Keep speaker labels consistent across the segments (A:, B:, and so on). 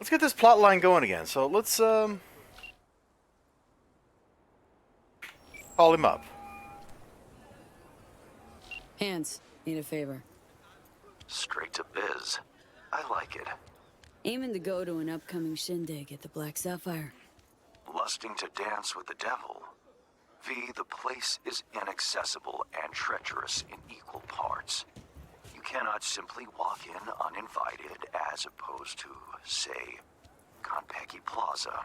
A: Let's get this plot line going again. So let's call him up.
B: Hands, need a favor.
C: Straight to biz. I like it.
B: Aiming to go to an upcoming shindig at the Black Sapphire.
C: Lusting to dance with the devil. V, the place is inaccessible and treacherous in equal parts. You cannot simply walk in uninvited as opposed to, say, Konpeki Plaza.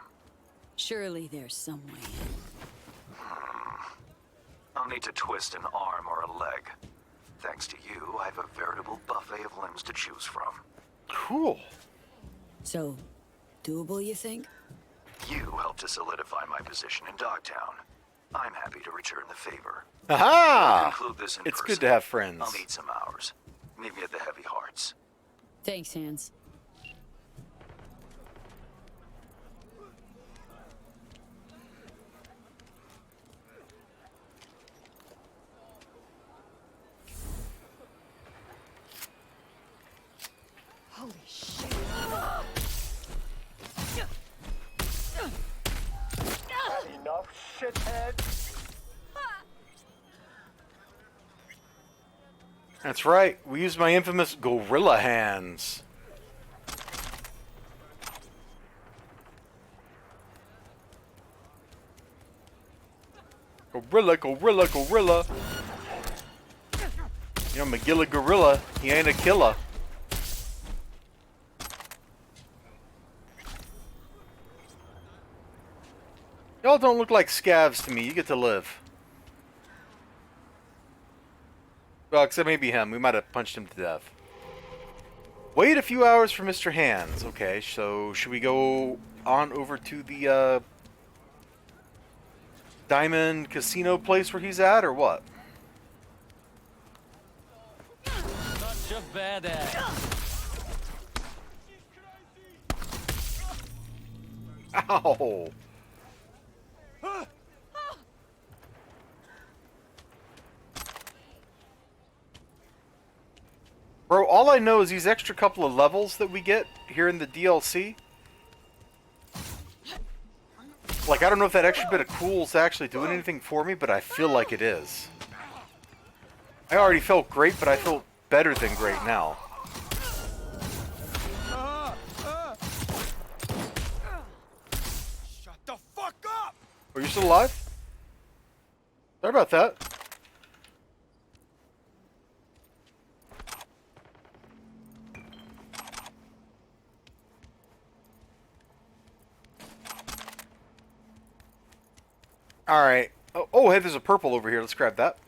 B: Surely there's some way in.
C: I'll need to twist an arm or a leg. Thanks to you, I have a veritable buffet of limbs to choose from.
A: Cool.
B: So, doable, you think?
C: You helped to solidify my position in Dogtown. I'm happy to return the favor.
A: Aha!
C: Conclude this in
A: It's
C: person.
A: good to have friends.
C: I'll need some hours. Meet me at the Heavy Hearts.
B: Thanks, Hands.
D: Holy shit.
E: Enough, shithead.
A: That's right. We used my infamous gorilla hands. Gorilla, gorilla, gorilla. You know, McGilla gorilla. He ain't a killer. Y'all don't look like scavs to me. You get to live. Well, except maybe him. We might have punched him to death. Wait a few hours for Mr. Hands. Okay, so should we go on over to the Diamond Casino place where he's at, or what?
F: Such a badass.
A: Ow! Bro, all I know is these extra couple of levels that we get here in the DLC. Like, I don't know if that extra bit of cool is actually doing anything for me, but I feel like it is. I already felt great, but I feel better than great now.
E: Shut the fuck up!
A: Are you still alive? Sorry about that. Alright. Oh, hey, there's a purple over here. Let's grab that.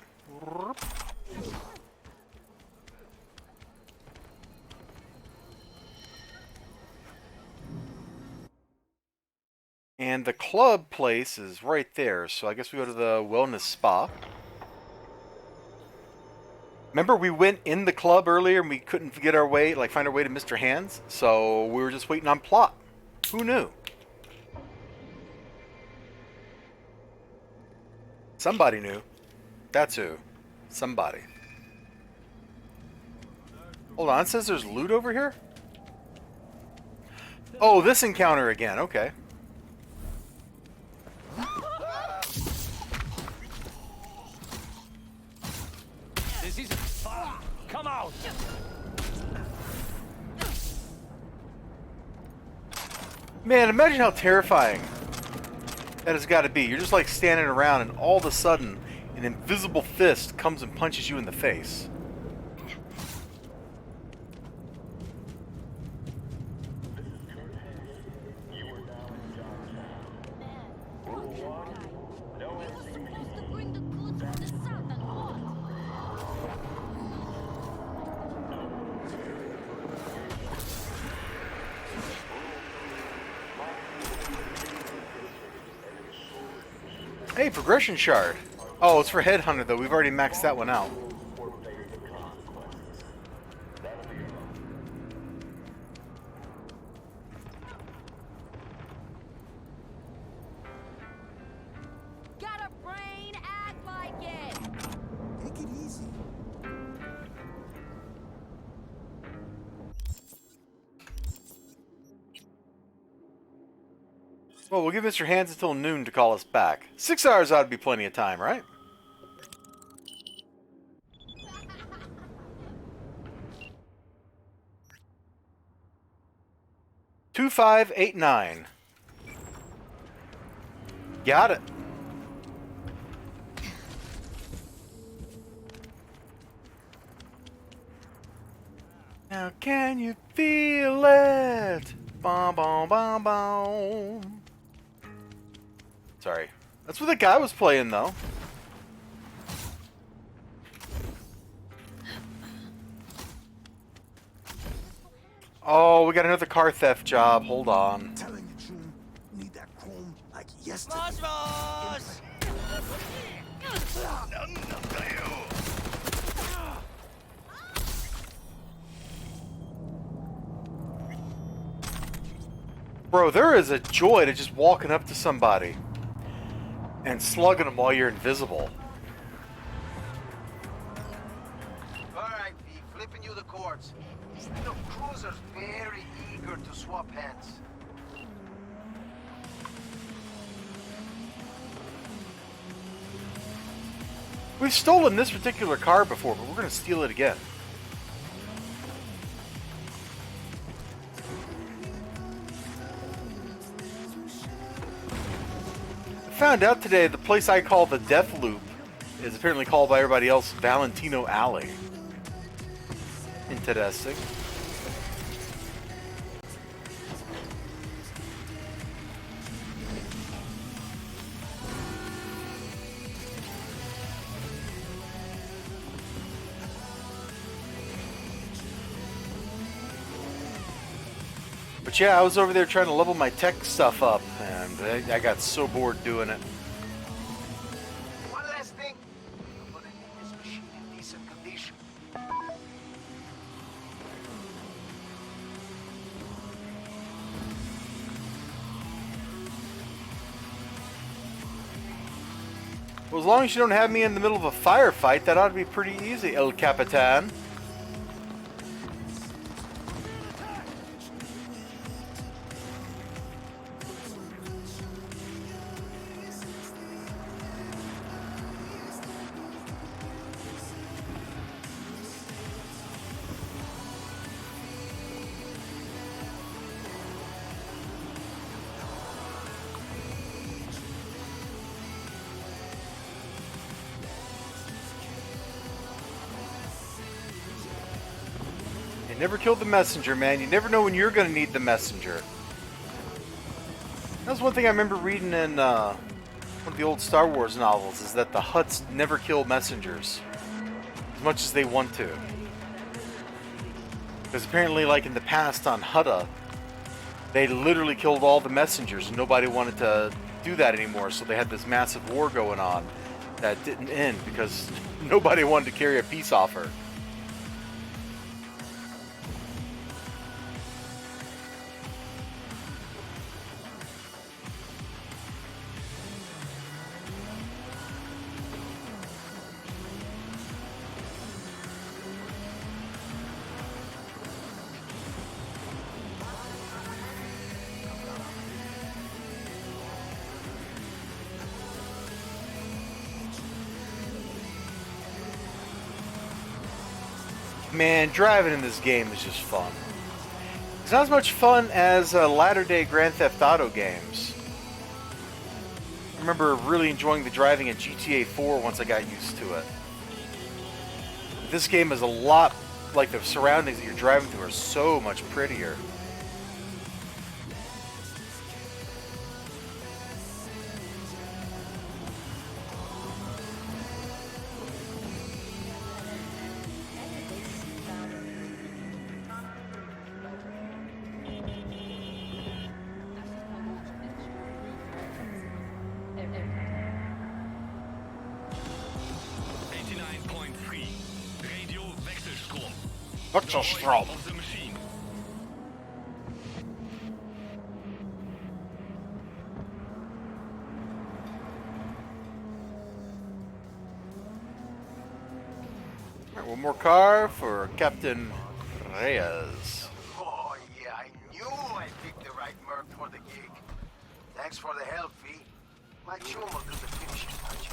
A: And the club place is right there, so I guess we go to the wellness spa. Remember we went in the club earlier and we couldn't get our way, like find our way to Mr. Hands? So we were just waiting on plot. Who knew? Somebody knew. That's who. Somebody. Hold on, it says there's loot over here? Oh, this encounter again, okay.
F: This is come out.
A: Man, imagine how terrifying that has got to be. You're just like standing around and all of a sudden an invisible fist comes and punches you in the face. Hey, progression shard. Oh, it's for Headhunter though. We've already maxed that one out.
D: Got a brain? Act like it.
E: Take it easy.
A: Well, we'll give Mr. Hands until noon to call us back. 6 hours ought to be plenty of time, right? $2589. Got it. Now can you feel it? Bom bom bom bom. Sorry. That's what the guy was playing though. Oh, we got another car theft job. Hold on.
E: Telling you, June, need that chrome like yesterday.
F: Cosmos!
A: Bro, there is a joy to just walking up to somebody and slugging them while you're invisible.
G: Alright, V, flipping you the cords. These little cruisers very eager to swap hands.
A: We've stolen this particular car before, but we're going to steal it again. I found out today the place I call the Death Loop is apparently called by everybody else Valentino Alley. Interesting. But yeah, I was over there trying to level my tech stuff up, and I got so bored doing it.
G: One last thing. I'm gonna need this machine in decent condition.
A: Well, as long as you don't have me in the middle of a firefight, that ought to be pretty easy, El Capitan. Never kill the messenger, man. You never know when you're going to need the messenger. That's one thing I remember reading in one of the old Star Wars novels, is that the Hutts never kill messengers as much as they want to. Because apparently, like in the past on Hutta, they literally killed all the messengers and nobody wanted to do that anymore, so they had this massive war going on that didn't end because nobody wanted to carry a peace offer. Man, driving in this game is just fun. It's not as much fun as latter-day Grand Theft Auto games. I remember really enjoying the driving in GTA 4 once I got used to it. This game is a lot like the surroundings that you're driving through are so much prettier. Wechselstrom.
F: Of the machine.
A: Alright, one more car for Captain Reyes.
G: Oh yeah, I knew I picked the right merc for the gig. Thanks for the help, V. My chum will do the finishing touch.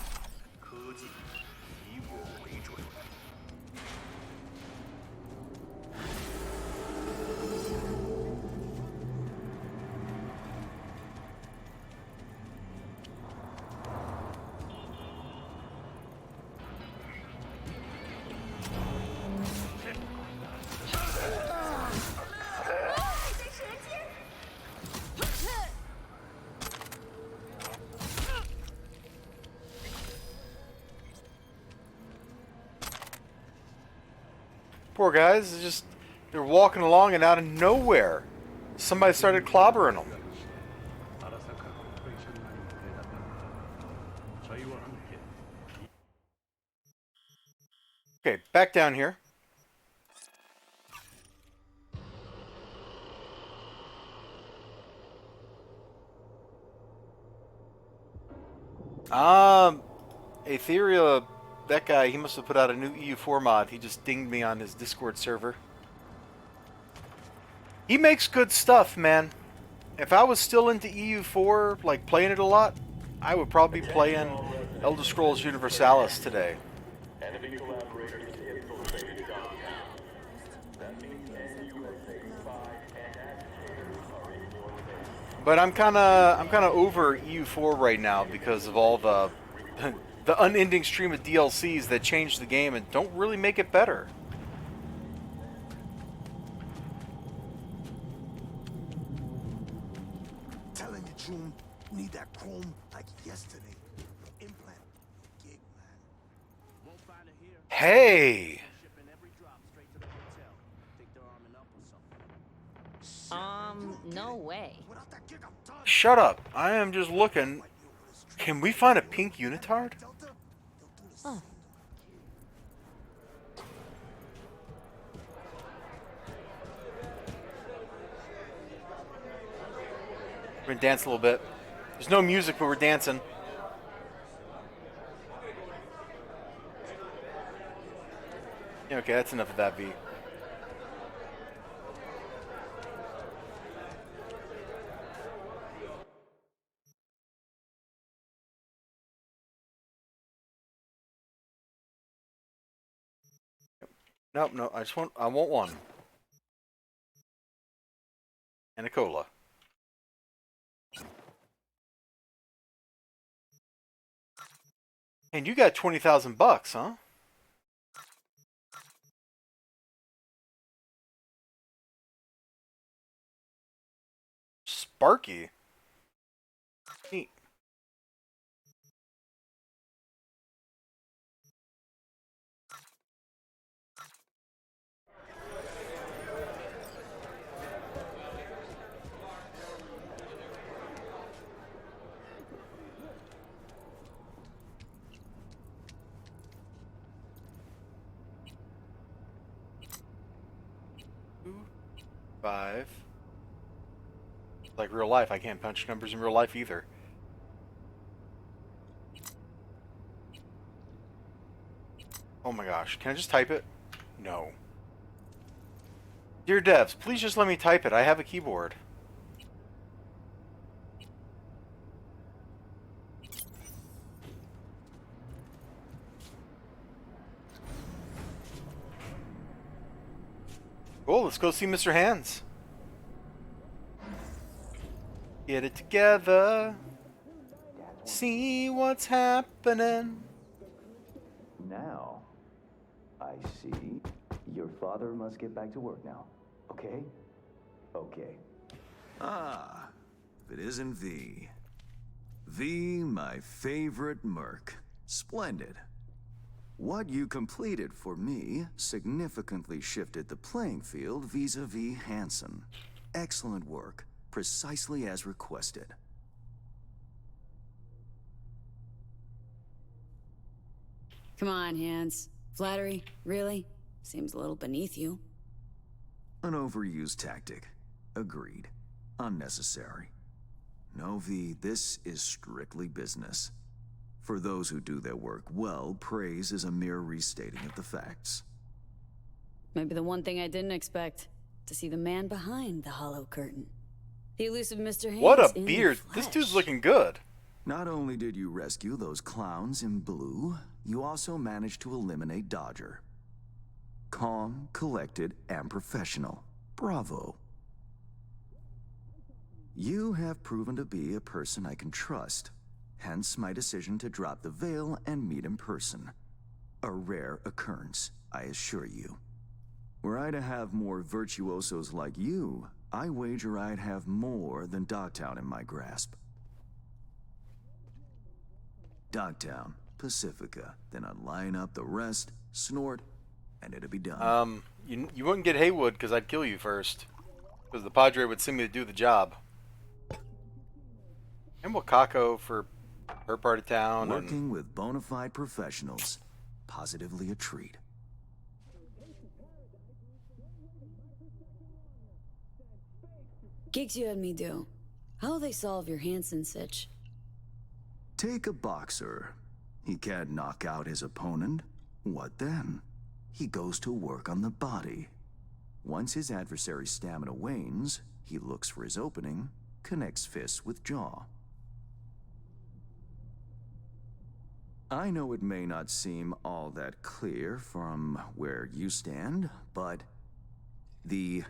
A: Poor guys, they're walking along and out of nowhere, somebody started clobbering them. Okay, back down here. Etheria, that guy, he must have put out a new EU4 mod. He just dinged me on his Discord server. He makes good stuff, man. If I was still into EU4, like playing it a lot, I would probably be playing Elder Scrolls Universalis today.
H: Enemy collaborators infiltrated Dogtown. That means NUS and agitators are in your base.
A: But I'm kind of over EU4 right now because of all the the unending stream of DLCs that change the game and don't really make it better.
E: Telling you, June, need that chrome like yesterday. Implant. Gig, man.
G: Won't find her here.
A: Hey!
G: Shipping every drop straight to the hotel. Think they're arming up or something.
D: No way.
E: Without that gig, I'm done.
A: Shut up. I am just looking. Can we find a pink unitard?
D: Oh.
A: We're gonna dance a little bit. There's no music, but we're dancing. Yeah, okay, that's enough of that beat. Nope, no, I want one. And a cola. And you got $20,000, huh? Sparky. Neat. Five. Like real life, I can't punch numbers in real life either. Oh my gosh, can I just type it? No. Dear devs, please just let me type it. I have a keyboard. Cool, let's go see Mr. Hands. Get it together. See what's happening.
I: Now, I see. Your father must get back to work now. Okay? Okay.
C: Ah, if it isn't V. V, my favorite merc. Splendid. What you completed for me significantly shifted the playing field vis-a-vis Hansen. Excellent work, precisely as requested.
B: Come on, Hans. Flattery? Really? Seems a little beneath you.
C: An overused tactic. Agreed. Unnecessary. No, V, this is strictly business. For those who do their work well, praise is a mere restating of the facts.
B: Maybe the one thing I didn't expect, to see the man behind the hollow curtain. The elusive Mr. Haynes.
A: What a
B: in the
A: beard. This
B: flesh.
A: dude's looking good.
I: Not only did you rescue those clowns in blue, you also managed to eliminate Dodger. Calm, collected, and professional. Bravo. You have proven to be a person I can trust, hence my decision to drop the veil and meet in person. A rare occurrence, I assure you. Were I to have more virtuosos like you, I wager I'd have more than Dogtown in my grasp. Dogtown, Pacifica, then I'd line up the rest, snort, and it'd be done.
A: You wouldn't get Haywood because I'd kill you first. Because the Padre would send me to do the job. And Wakako for her part of town.
I: Working with bona fide professionals, positively a treat.
B: Gigs you had me do. How'll they solve your Hansen sitch?
I: Take a boxer. He can't knock out his opponent. What then? He goes to work on the body. Once his adversary's stamina wanes, he looks for his opening, connects fists with jaw. I know it may not seem all that clear from where you stand, but the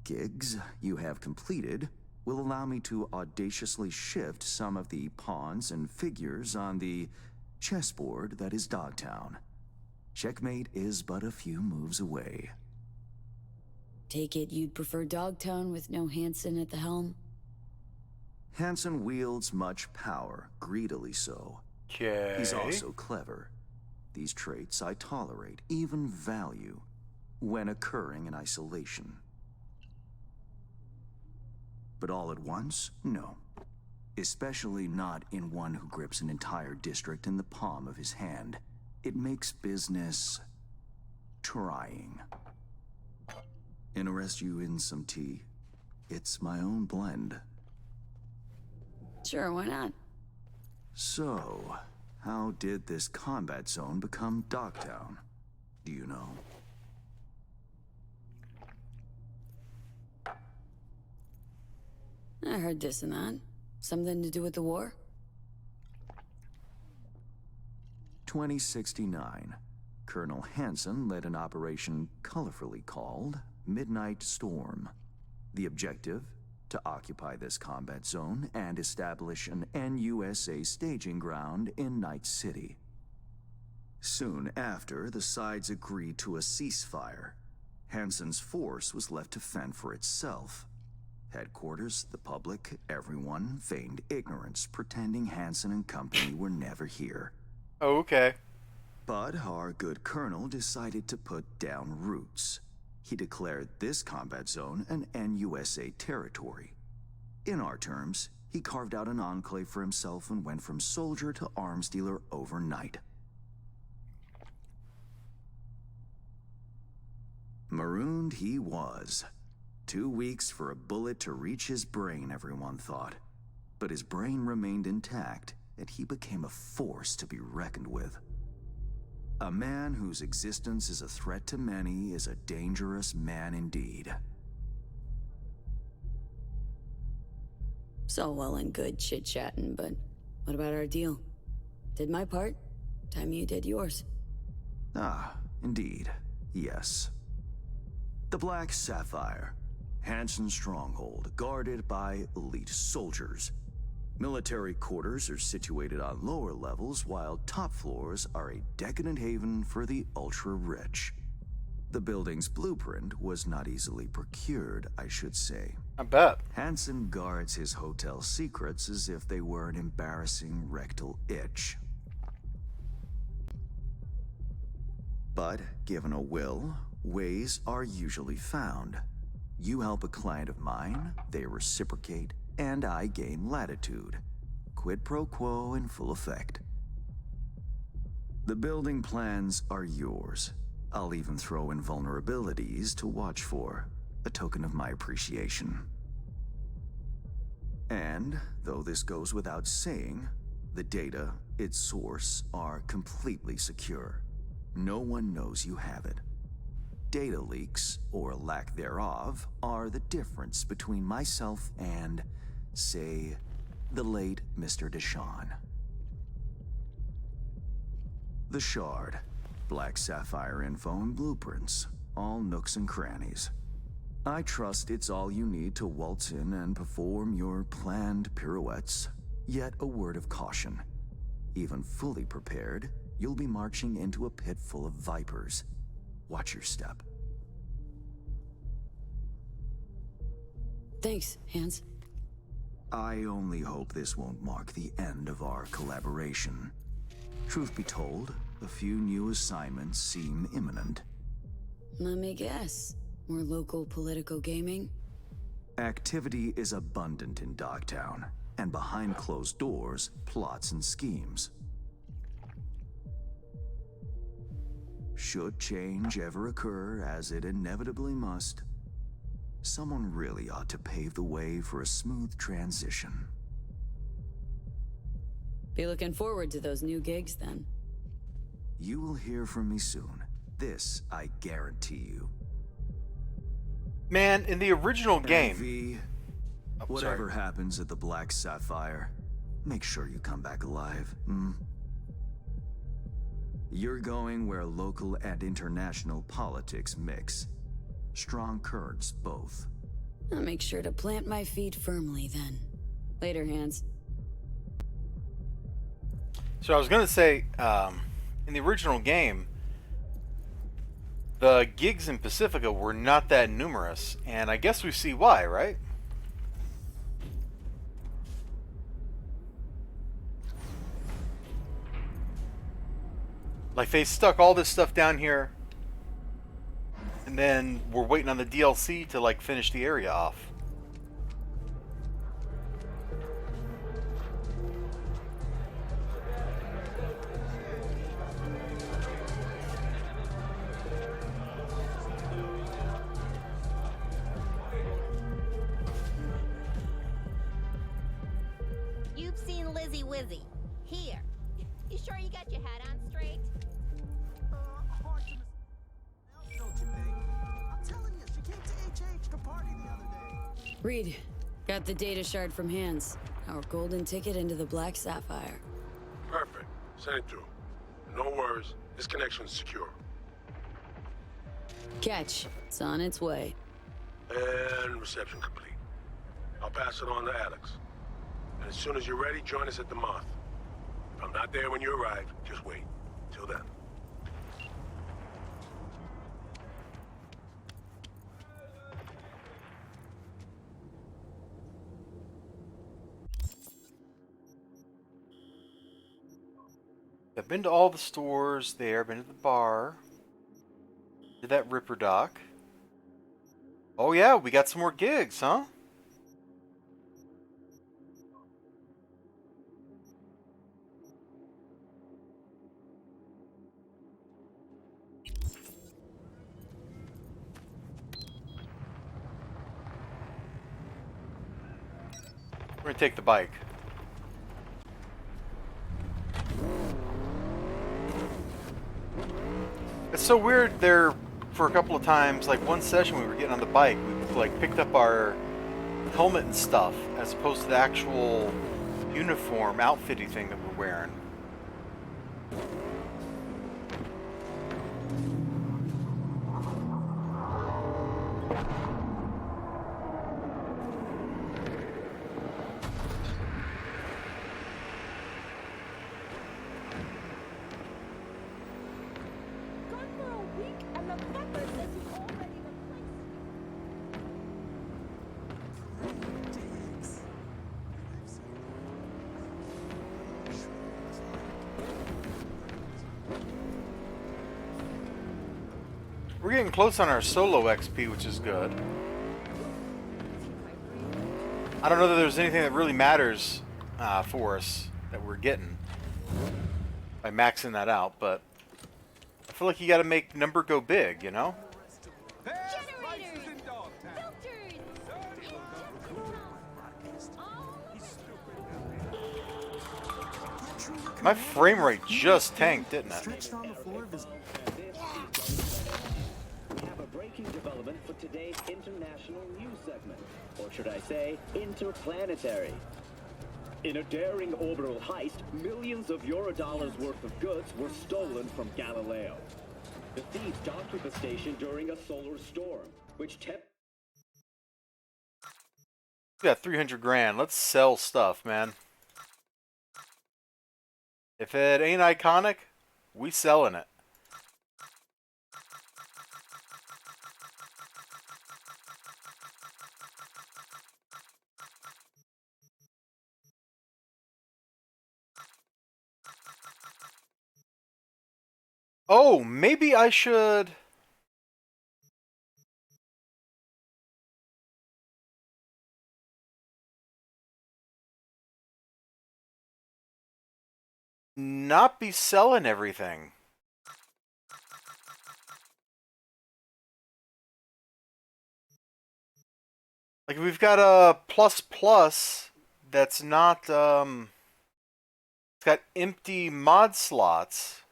I: gigs you have completed will allow me to audaciously shift some of the pawns and figures on the chessboard that is Dogtown. Checkmate is but a few moves away.
B: Take it you'd prefer Dogtown with no Hansen at the helm?
I: Hansen wields much power, greedily so.
A: Okay.
I: He's also clever. These traits I tolerate, even value, when occurring in isolation. But all at once? No. Especially not in one who grips an entire district in the palm of his hand. It makes business trying. Interest you in some tea? It's my own blend.
B: Sure, why not?
I: So, how did this combat zone become Dogtown? Do you know?
B: I heard this and that. Something to do with the war?
I: 2069. Colonel Hansen led an operation colorfully called Midnight Storm. The objective? To occupy this combat zone and establish an NUSA staging ground in Night City. Soon after, the sides agreed to a ceasefire. Hansen's force was left to fend for itself. Headquarters, the public, everyone feigned ignorance, pretending Hansen and company were never here.
A: Oh, okay.
I: But our good colonel decided to put down roots. He declared this combat zone an NUSA territory. In our terms, he carved out an enclave for himself and went from soldier to arms dealer overnight. Marooned he was. 2 weeks for a bullet to reach his brain, everyone thought. But his brain remained intact, and he became a force to be reckoned with. A man whose existence is a threat to many is a dangerous man indeed.
B: It's all well and good chit-chatting, but what about our deal? Did my part, time you did yours.
I: Ah, indeed, yes. The Black Sapphire, Hansen's stronghold, guarded by elite soldiers. Military quarters are situated on lower levels, while top floors are a decadent haven for the ultra-rich. The building's blueprint was not easily procured, I should say.
A: I bet.
I: Hansen guards his hotel secrets as if they were an embarrassing rectal itch. But, given a will, ways are usually found. You help a client of mine, they reciprocate, and I gain latitude. Quid pro quo in full effect. The building plans are yours. I'll even throw in vulnerabilities to watch for, a token of my appreciation. And, though this goes without saying, the data, its source, are completely secure. No one knows you have it. data leaks, or lack thereof, are the difference between myself and, say, the late Mr. Deshawn. The Shard. Black Sapphire info and blueprints. All nooks and crannies. I trust it's all you need to waltz in and perform your planned pirouettes. Yet a word of caution. Even fully prepared, you'll be marching into a pit full of vipers. Watch your step.
B: Thanks, Hans.
I: I only hope this won't mark the end of our collaboration. Truth be told, a few new assignments seem imminent.
B: Let me guess. More local political gaming?
I: Activity is abundant in Dogtown, and behind closed doors, plots and schemes. Should change ever occur, as it inevitably must, someone really ought to pave the way for a smooth transition.
B: Be looking forward to those new gigs then.
I: You will hear from me soon. This I guarantee you.
A: Man, in the original game...
I: V, whatever happens at the Black Sapphire, make sure you come back alive, hmm? You're going where local and international politics mix. Strong currents, both.
B: I'll make sure to plant my feet firmly then. Later, Hans.
A: So I was going to say, in the original game, the gigs in Pacifica were not that numerous, and I guess we see why, right? Like, they stuck all this stuff down here, and then we're waiting on the DLC to, like, finish the area off.
D: You've seen Lizzie Wizzy. Here. You sure you got your hat on straight?
E: Hard to miss. Don't you think? I'm telling you, she came to HH to party the other day.
B: Reed, got the data shard from Hans. Our golden ticket into the Black Sapphire.
J: Perfect. Send it through. No worries. This connection's secure.
B: Catch. It's on its way.
J: And reception complete. I'll pass it on to Alex. And as soon as you're ready, join us at the Moth. If I'm not there when you arrive, just wait. Till then.
A: I've been to all the stores there, been to the bar. Did that Ripper Doc. Oh yeah, we got some more gigs, huh? We're gonna take the bike. It's so weird there for a couple of times, like one session we were getting on the bike, we like picked up our helmet and stuff as opposed to the actual uniform outfitty thing that we're wearing.
D: Gone for a week and the pepper says you already replaced
A: We're getting close on our solo XP, which is good. I don't know that there's anything that really matters for us that we're getting by maxing that out, but I feel like you got to make number go big, you know?
D: generators, filters.
A: My frame rate just tanked, didn't it?
E: Stretched on the floor of his...
K: breaking development for today's international news segment. Or should I say, interplanetary. In a daring orbital heist, millions of Eurodollars worth of goods were stolen from Galileo. The thieves docked with the station during a solar storm, which
A: We got 300 grand. Let's sell stuff, man. If it ain't iconic, we selling it. Oh, maybe I should... not be selling everything. Like, we've got a plus that's not, it's got empty mod slots.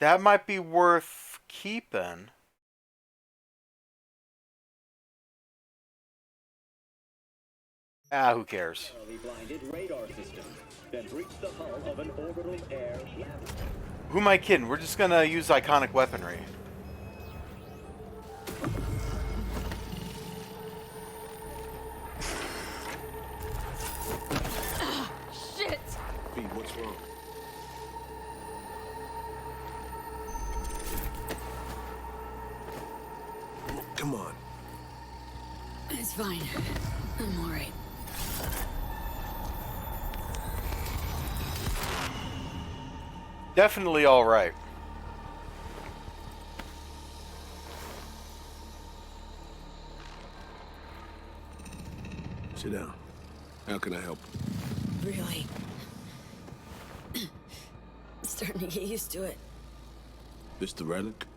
A: That might be worth keeping. Ah, who cares? Who am I kidding? We're just gonna use iconic weaponry.
D: Shit!
J: Pete, what's wrong? Come on.
B: It's fine. I'm alright.
A: Definitely alright.
J: Sit down. How can I help?
B: Really? I'm starting to get used to it.
J: This the relic?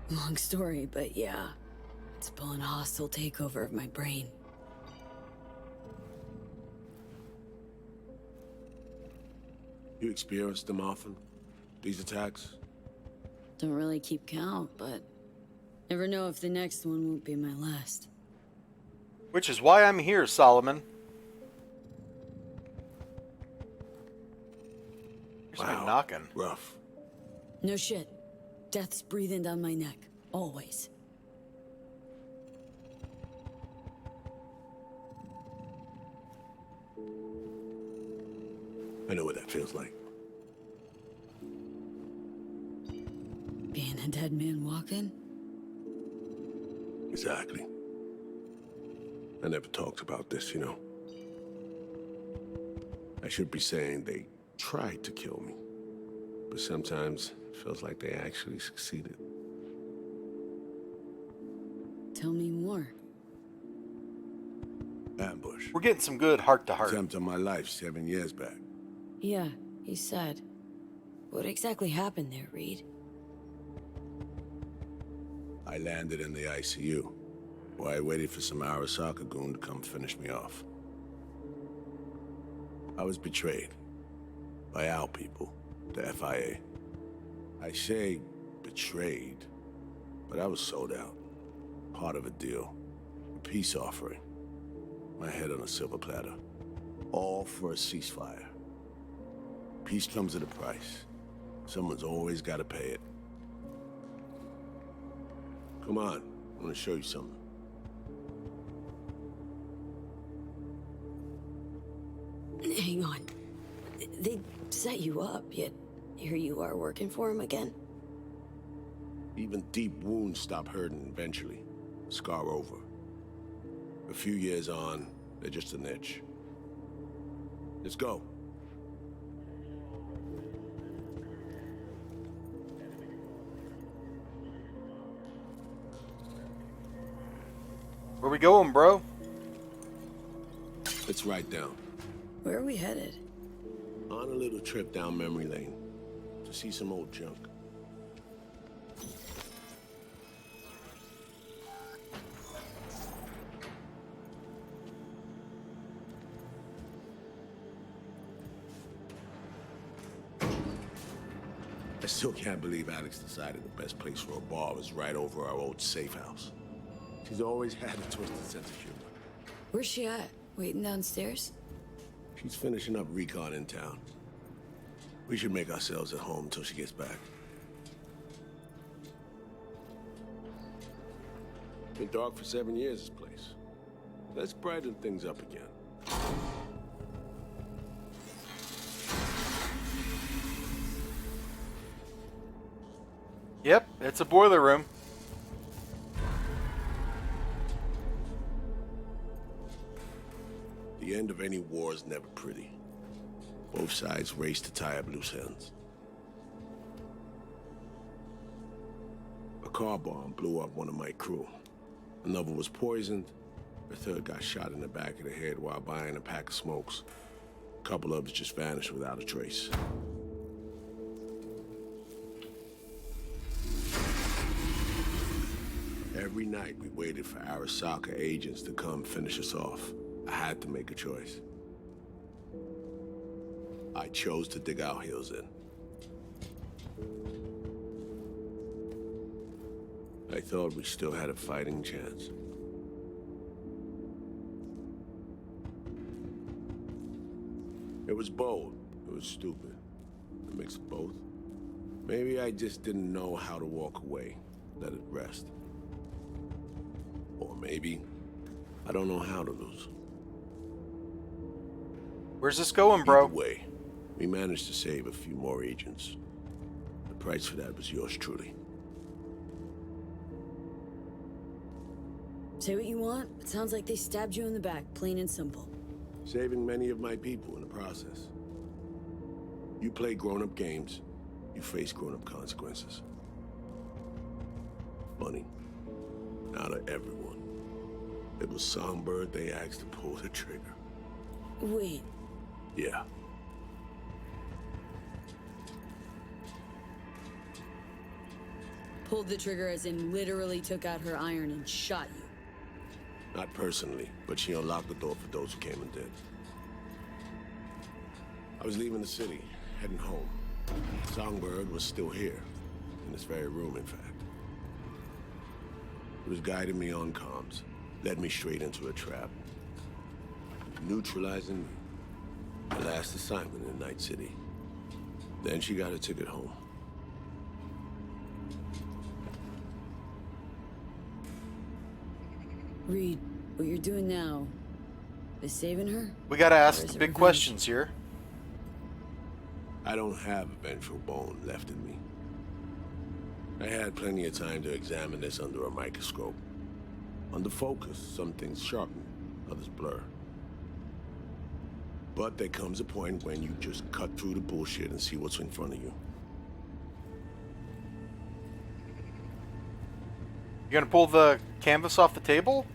B: Long story, but yeah. It's pulling a hostile takeover of my brain.
J: You experience them often? These attacks?
B: Don't really keep count, but never know if the next one won't be my last.
A: Which is why I'm here, Solomon. Here's my knocking.
J: Rough.
B: No shit. Death's breathing down my neck. Always.
J: I know what that feels like.
B: Being a dead man walking?
J: Exactly. I never talked about this, you know. I should be saying they tried to kill me. But sometimes it feels like they actually succeeded.
B: Tell me more.
J: Ambush.
A: We're getting some good heart-to-heart.
J: Attempt on my life 7 years back.
B: Yeah, he said. What exactly happened there, Reed?
J: I landed in the ICU, where I waited for some Arasaka goon to come finish me off. I was betrayed by our people, the FIA. I say betrayed, but I was sold out. Part of a deal. A peace offering. My head on a silver platter. All for a ceasefire. Peace comes at a price. Someone's always got to pay it. Come on, I want to show you something.
B: Hang on. They set you up, yet here you are working for him again?
J: Even deep wounds stop hurting eventually. Scar over. A few years on, they're just an itch. Let's go.
A: Where we going, bro?
J: Let's ride down.
B: Where are we headed?
J: On a little trip down memory lane. To see some old junk. still can't believe Alex decided the best place for a bar was right over our old safe house. She's always had a twisted sense of humor.
B: Where's she at? Waiting downstairs?
J: She's finishing up recon in town. We should make ourselves at home until she gets back. Been dark for 7 years, this place. Let's brighten things up again.
A: Yep, it's a boiler room.
J: The end of any war is never pretty. Both sides race to tie up loose ends. A car bomb blew up one of my crew. Another was poisoned. The third got shot in the back of the head while buying a pack of smokes. A couple others just vanished without a trace. Every night we waited for Arasaka agents to come finish us off. I had to make a choice. I chose to dig our heels in. I thought we still had a fighting chance. It was bold. It was stupid. A mix of both. Maybe I just didn't know how to walk away, let it rest. Or maybe I don't know how to lose.
A: Where's this going, bro?
J: Either way, we managed to save a few more agents. The price for that was yours truly.
B: Say what you want, it sounds like they stabbed you in the back, plain and simple.
J: Saving many of my people in the process. You play grown-up games, you face grown-up consequences. Funny. Out of everyone, it was Songbird they asked to pull the trigger.
B: Wait.
J: Yeah.
B: Pulled the trigger as in literally took out her iron and shot you.
J: Not personally, but she unlocked the door for those who came and did. I was leaving the city, heading home. Songbird was still here, in this very room, in fact. He was guiding me on comms, led me straight into a trap. Neutralizing me. My last assignment in Night City. Then she got a ticket home.
B: Reed, what you're doing now is saving her?
A: We gotta ask
B: Or is
A: the
B: it
A: big
B: revenge?
A: questions here.
J: I don't have a vengeful bone left in me. I had plenty of time to examine this under a microscope. Under focus, some things sharpen, others blur. But there comes a point when you just cut through the bullshit and see what's in front of you.
A: You gonna pull the canvas off the table?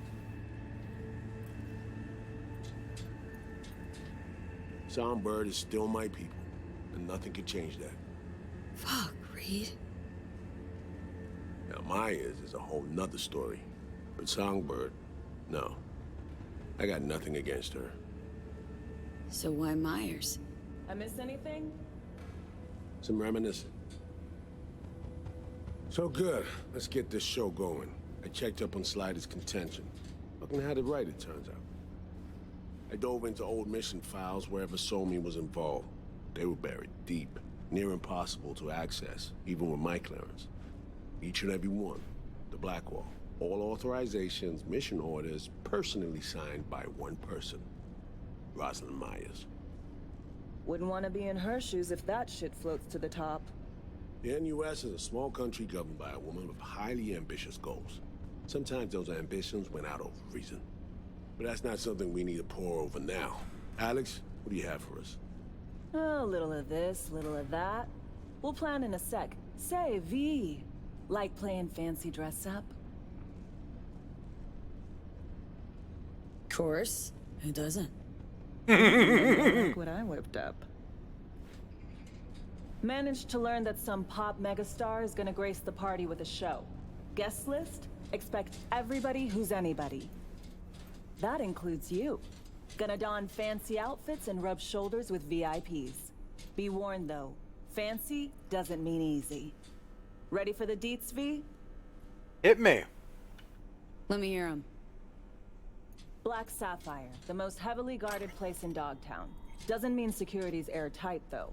J: Songbird is still my people, and nothing can change that.
B: Fuck, Reed.
J: Now, Myers is a whole nother story. But Songbird, no. I got nothing against her.
B: So why Myers?
L: I miss anything?
J: Some reminiscing. So good. Let's get this show going. I checked up on Slider's contention. Fucking had it right, it turns out. I dove into old mission files wherever Somi was involved. They were buried deep, near impossible to access, even with my clearance. Each and every one. The Blackwall. All authorizations, mission orders, personally signed by one person. Rosalind Myers.
L: Wouldn't want to be in her shoes if that shit floats to the top.
J: The NUS is a small country governed by a woman with highly ambitious goals. Sometimes those ambitions went out of reason. But that's not something we need to pour over now. Alex, what do you have for us?
L: A little of this, little of that. We'll plan in a sec. Say, V. Like playing fancy dress up?
B: Course. Who doesn't?
L: Look what I whipped up. Managed to learn that some pop megastar is gonna grace the party with a show. Guest list? Expect everybody who's anybody. That includes you. Gonna don fancy outfits and rub shoulders with VIPs. Be warned though, Fancy doesn't mean easy. Ready for the deets, V?
A: Hit me.
B: Let me hear him.
L: Black Sapphire, the most heavily guarded place in Dogtown. Doesn't mean security's airtight, though.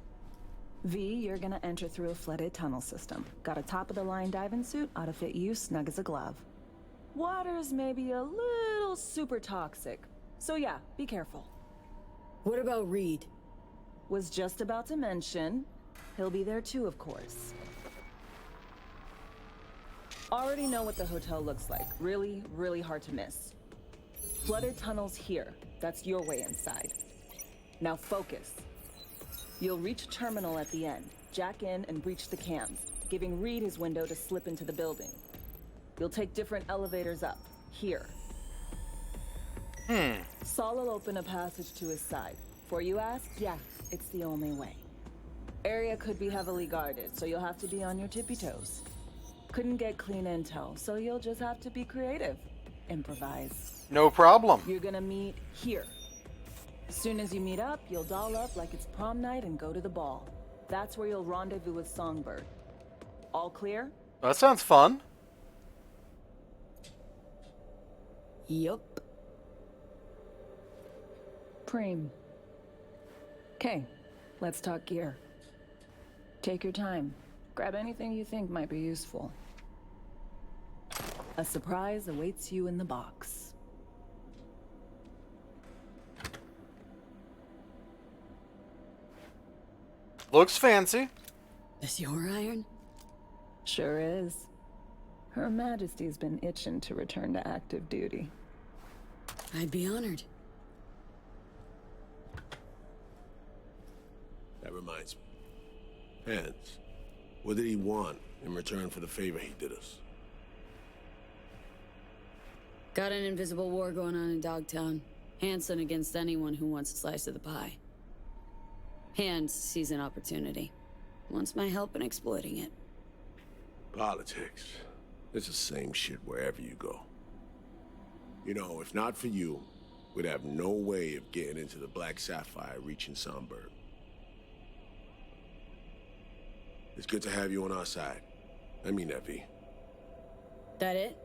L: V, you're gonna enter through a flooded tunnel system. Got a top-of-the-line diving suit, ought to fit you snug as a glove. Water's maybe a little super toxic, so yeah, be careful.
B: What about Reed?
L: Was just about to mention. He'll be there too, of course. Already know what the hotel looks like. Really, really hard to miss. Flooded tunnels here. That's your way inside. Now focus. You'll reach a terminal at the end, jack in and breach the cams, giving Reed his window to slip into the building. You'll take different elevators up, here. Saul will open a passage to his side. Before you ask, yeah, it's the only way. Area could be heavily guarded, so you'll have to be on your tippy toes. Couldn't get clean intel, so you'll just have to be creative. Improvise.
A: No problem.
L: You're gonna meet here. As soon as you meet up, you'll doll up like it's prom night and go to the ball. That's where you'll rendezvous with Songbird. All clear?
A: That sounds fun.
B: Yup.
L: Preem. Okay, let's talk gear. Take your time. Grab anything you think might be useful. A surprise awaits you in the box.
A: Looks fancy.
B: This your iron?
L: Sure is. Her Majesty's been itching to return to active duty.
B: I'd be honored.
J: That reminds me. Hans, what did he want in return for the favor he did us?
B: Got an invisible war going on in Dogtown. Hanson against anyone who wants a slice of the pie. Hans sees an opportunity. Wants my help in exploiting it.
J: Politics. It's the same shit wherever you go. You know, if not for you, we'd have no way of getting into the Black Sapphire reaching Songbird. It's good to have you on our side. I mean that, V.
B: That it?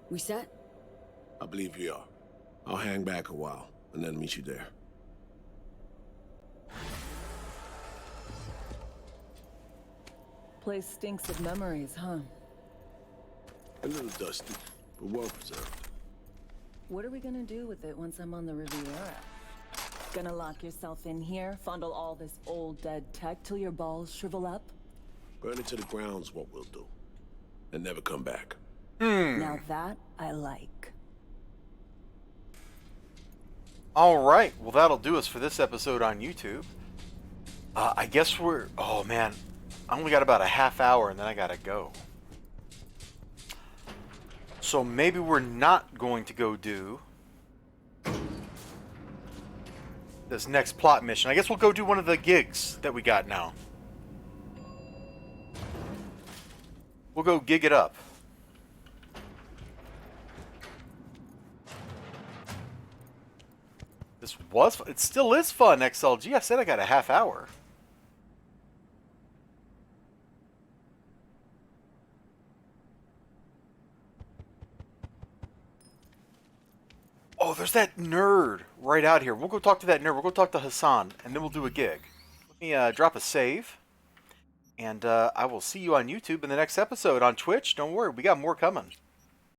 B: We set?
J: I believe we are. I'll hang back a while, and then meet you there.
L: Place stinks of memories, huh?
J: A little dusty, but well preserved.
L: What are we gonna do with it once I'm on the Riviera? Gonna lock yourself in here, fondle all this old dead tech till your balls shrivel up?
J: Burn it to the ground's what we'll do. And never come back.
L: Now that I like.
A: Alright, well that'll do us for this episode on YouTube. I guess we're... Oh man, I only got about a half hour and then I gotta go. So maybe we're not going to go do this next plot mission. I guess we'll go do one of the gigs that we got now. We'll go gig it up. This was fun. It still is fun, XLG. I said I got a half hour. Oh, there's that nerd right out here. We'll go talk to that nerd. We'll go talk to Hassan, and then we'll do a gig. Let me drop a save. And I will see you on YouTube in the next episode. On Twitch, don't worry, we got more coming.